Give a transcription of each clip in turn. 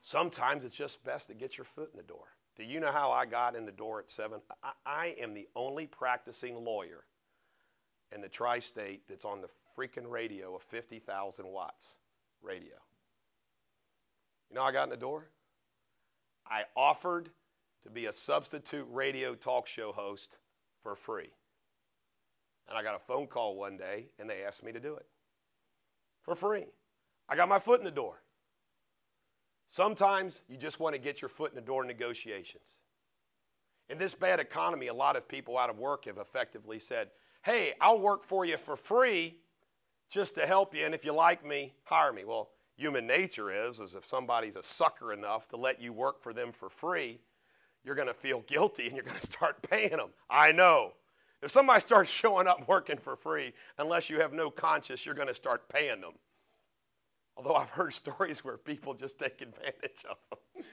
Sometimes it's just best to get your foot in the door. Do you know how I got in the door at 7? I am the only practicing lawyer in the tri-state that's on the freaking radio, a 50,000 watts radio. You know how I got in the door? I offered to be a substitute radio talk show host for free. And I got a phone call one day, and they asked me to do it for free. I got my foot in the door. Sometimes you just want to get your foot in the door in negotiations. In this bad economy, a lot of people out of work have effectively said, hey, I'll work for you for free just to help you, and if you like me, hire me. Well, human nature is if somebody's a sucker enough to let you work for them for free, you're going to feel guilty and you're going to start paying them. I know. If somebody starts showing up working for free, unless you have no conscience, you're going to start paying them. Although I've heard stories where people just take advantage of them.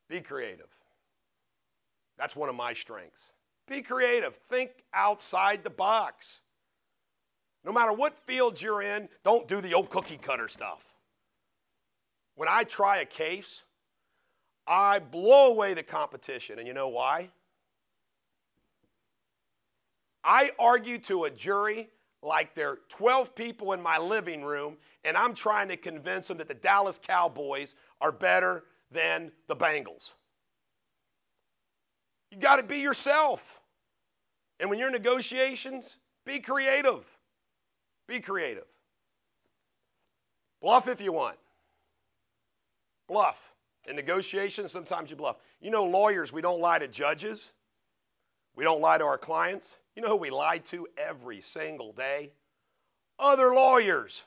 Be creative. That's one of my strengths. Be creative. Think outside the box. No matter what field you're in, don't do the old cookie cutter stuff. When I try a case, I blow away the competition. And you know why? I argue to a jury like there are 12 people in my living room, and I'm trying to convince them that the Dallas Cowboys are better than the Bengals. You got to be yourself. And when you're in negotiations, be creative. Be creative. Bluff if you want. Bluff. In negotiations, sometimes you bluff. You know, lawyers, we don't lie to judges. We don't lie to our clients. You know who we lie to every single day? Other lawyers.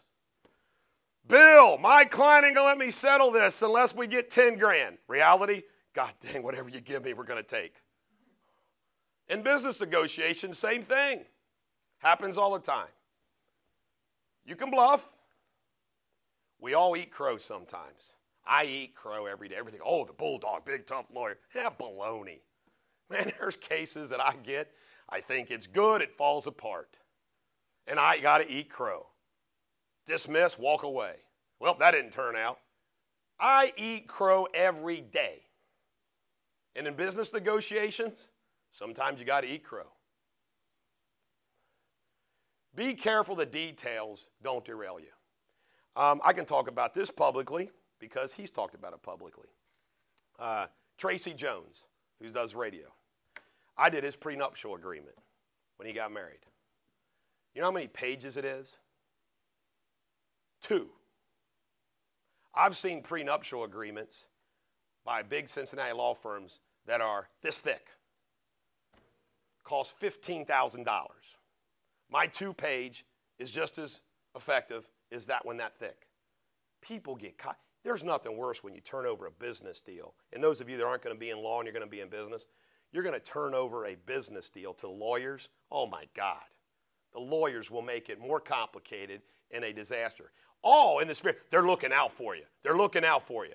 Bill, my client ain't going to let me settle this unless we get 10 grand. Reality, God dang, whatever you give me, we're going to take. In business negotiations, same thing. Happens all the time. You can bluff. We all eat crow sometimes. I eat crow every day. Everything, oh, the bulldog, big tough lawyer. Yeah, baloney. Man, there's cases that I get, I think it's good, it falls apart. And I got to eat crow. Dismiss, walk away. Well, that didn't turn out. I eat crow every day. And in business negotiations, sometimes you got to eat crow. Be careful the details don't derail you. I can talk about this publicly because he's talked about it publicly. Tracy Jones, who does radio. I did his prenuptial agreement when he got married. You know how many pages it is? 2. I've seen prenuptial agreements by big Cincinnati law firms that are this thick. Cost $15,000. My 2-page is just as effective as that one that thick. People get caught. There's nothing worse when you turn over a business deal. And those of you that aren't going to be in law and you're going to be in business, you're going to turn over a business deal to lawyers. Oh, my God. The lawyers will make it more complicated and a disaster. All in the spirit, they're looking out for you. They're looking out for you.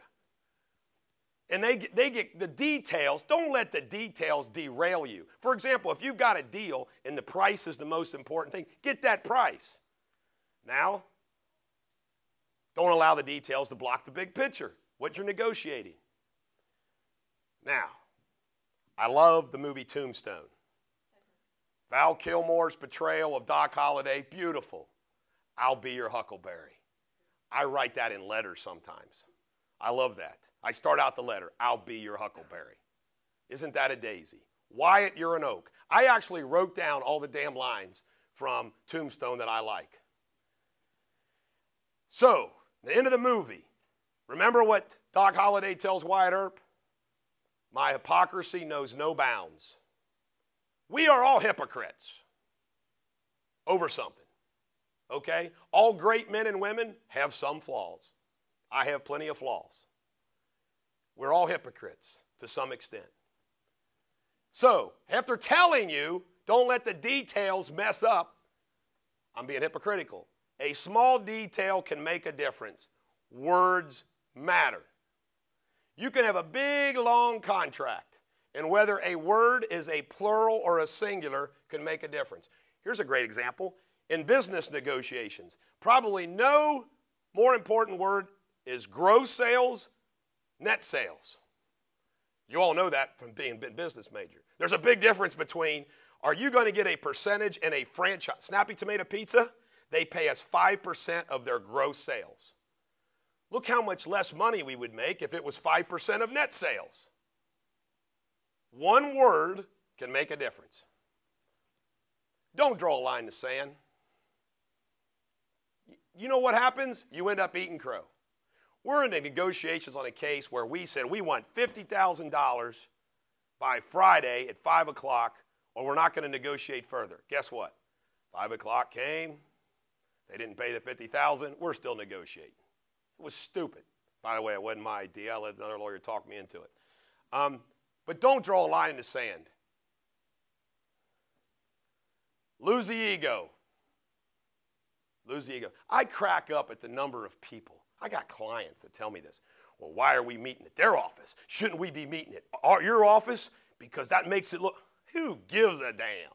And they get the details. Don't let the details derail you. For example, if you've got a deal and the price is the most important thing, get that price. Now, don't allow the details to block the big picture, what you're negotiating. Now, I love the movie Tombstone. Val Kilmer's portrayal of Doc Holliday, beautiful. I'll be your huckleberry. I write that in letters sometimes. I love that. I start out the letter, I'll be your huckleberry. Isn't that a daisy? Wyatt, you're an oak. I actually wrote down all the damn lines from Tombstone that I like. So, the end of the movie, remember what Doc Holliday tells Wyatt Earp? My hypocrisy knows no bounds. We are all hypocrites over something, okay? All great men and women have some flaws. I have plenty of flaws. We're all hypocrites to some extent. So, after telling you, don't let the details mess up, I'm being hypocritical. A small detail can make a difference. Words matter. You can have a big, long contract, and whether a word is a plural or a singular can make a difference. Here's a great example. In business negotiations, probably no more important word is gross sales net sales. You all know that from being a business major. There's a big difference between, are you going to get a percentage in a franchise? Snappy Tomato Pizza, they pay us 5% of their gross sales. Look how much less money we would make if it was 5% of net sales. One word can make a difference. Don't draw a line in the sand. You know what happens? You end up eating crow. We're in the negotiations on a case where we said we want $50,000 by Friday at 5 o'clock, or we're not going to negotiate further. Guess what? 5 o'clock came. They didn't pay the $50,000. We're still negotiating. It was stupid. By the way, it wasn't my idea. I let another lawyer talk me into it. But don't draw a line in the sand. Lose the ego. Lose the ego. I crack up at the number of people. I got clients that tell me this. Well, why are we meeting at their office? Shouldn't we be meeting at your office? Because that makes it look, who gives a damn?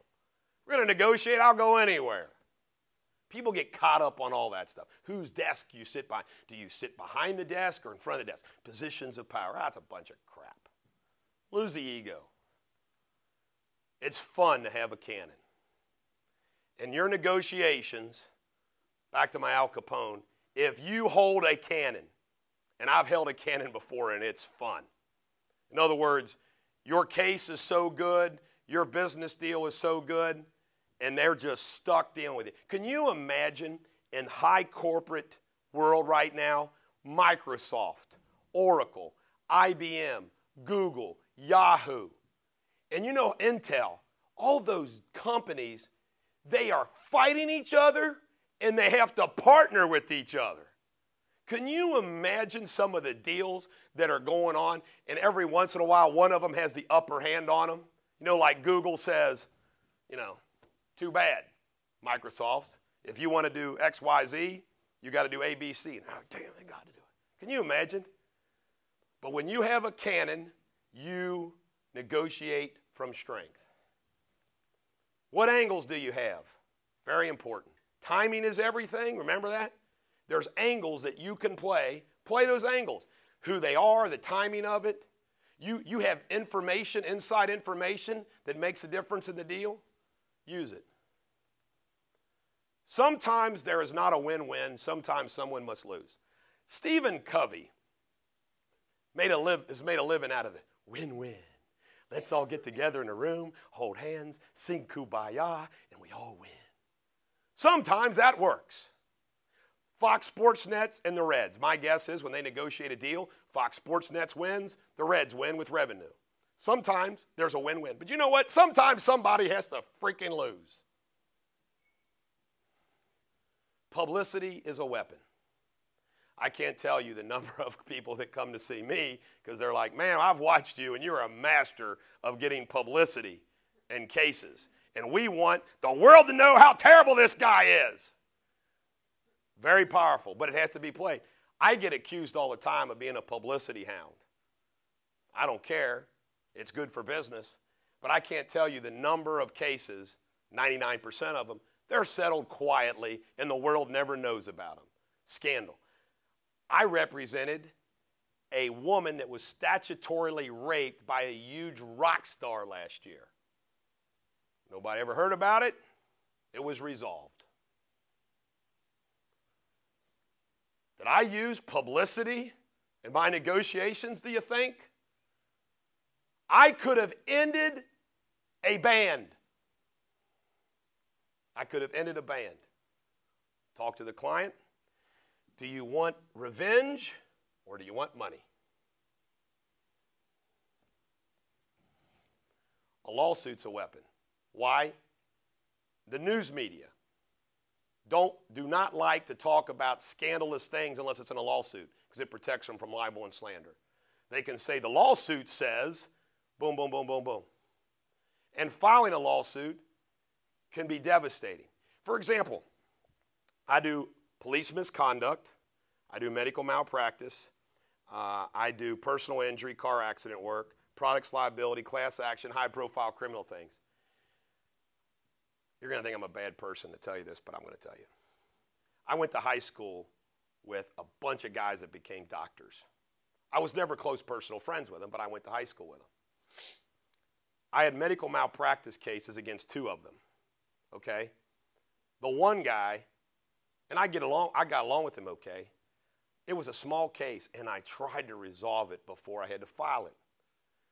We're going to negotiate, I'll go anywhere. People get caught up on all that stuff. Whose desk you sit by? Do you sit behind the desk or in front of the desk? Positions of power. That's a bunch of crap. Lose the ego. It's fun to have a cannon. In your negotiations, back to my Al Capone, if you hold a cannon, and I've held a cannon before and it's fun. In other words, your case is so good, your business deal is so good, and they're just stuck dealing with it. Can you imagine in high corporate world right now, Microsoft, Oracle, IBM, Google, Yahoo, and you know Intel, all those companies, they are fighting each other and they have to partner with each other. Can you imagine some of the deals that are going on, and every once in a while one of them has the upper hand on them? You know, like Google says, you know, too bad, Microsoft. If you want to do X, Y, Z, you got to do A, B, C. And, oh, damn, they got to do it. Can you imagine? But when you have a cannon, you negotiate from strength. What angles do you have? Very important. Timing is everything. Remember that? There's angles that you can play. Play those angles. Who they are, the timing of it. You have information, inside information that makes a difference in the deal. Use it. Sometimes there is not a win-win. Sometimes someone must lose. Stephen Covey has made a living out of it. Win-win. Let's all get together in a room, hold hands, sing Kumbaya, and we all win. Sometimes that works. Fox Sports Nets and the Reds. My guess is when they negotiate a deal, Fox Sports Nets wins, the Reds win with revenue. Sometimes there's a win-win. But you know what? Sometimes somebody has to freaking lose. Publicity is a weapon. I can't tell you the number of people that come to see me because they're like, man, I've watched you and you're a master of getting publicity in cases. And we want the world to know how terrible this guy is. Very powerful, but it has to be played. I get accused all the time of being a publicity hound. I don't care. It's good for business. But I can't tell you the number of cases, 99% of them, they're settled quietly and the world never knows about them. Scandal. I represented a woman that was statutorily raped by a huge rock star last year. Nobody ever heard about it. It was resolved. Did I use publicity in my negotiations, do you think? I could have ended a band. I could have ended a band. Talk to the client. Do you want revenge or do you want money? A lawsuit's a weapon. Why? The news media do not like to talk about scandalous things unless it's in a lawsuit because it protects them from libel and slander. They can say the lawsuit says, boom, boom, boom, boom, boom. And filing a lawsuit can be devastating. For example, I do police misconduct, I do medical malpractice, I do personal injury, car accident work, products liability, class action, high-profile criminal things. You're going to think I'm a bad person to tell you this, but I'm going to tell you. I went to high school with a bunch of guys that became doctors. I was never close personal friends with them, but I went to high school with them. I had medical malpractice cases against 2 of them, okay? The one guy, and I got along with him okay. It was a small case, and I tried to resolve it before I had to file it.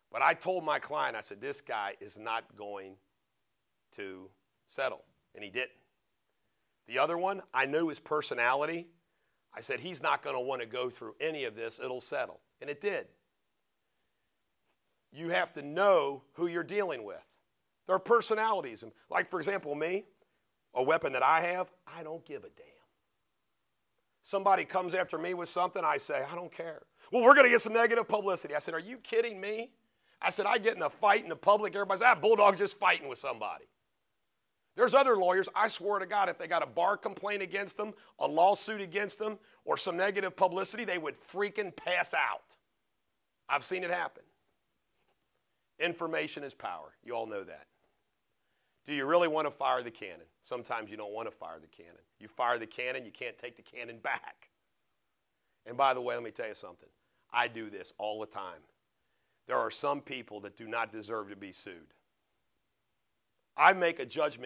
But I told my client, I said, this guy is not going to settle, and he didn't. The other one, I knew his personality. I said, he's not going to want to go through any of this. It'll settle, and it did. You have to know who you're dealing with. There are personalities. Like, for example, me, a weapon that I have, I don't give a damn. Somebody comes after me with something, I say, I don't care. Well, we're going to get some negative publicity. I said, are you kidding me? I said, I get in a fight in the public, everybody's, Bulldog's just fighting with somebody. There's other lawyers, I swear to God, if they got a bar complaint against them, a lawsuit against them, or some negative publicity, they would freaking pass out. I've seen it happen. Information is power. You all know that. Do you really want to fire the cannon? Sometimes you don't want to fire the cannon. You fire the cannon, you can't take the cannon back. And by the way, let me tell you something. I do this all the time. There are some people that do not deserve to be sued. I make a judgment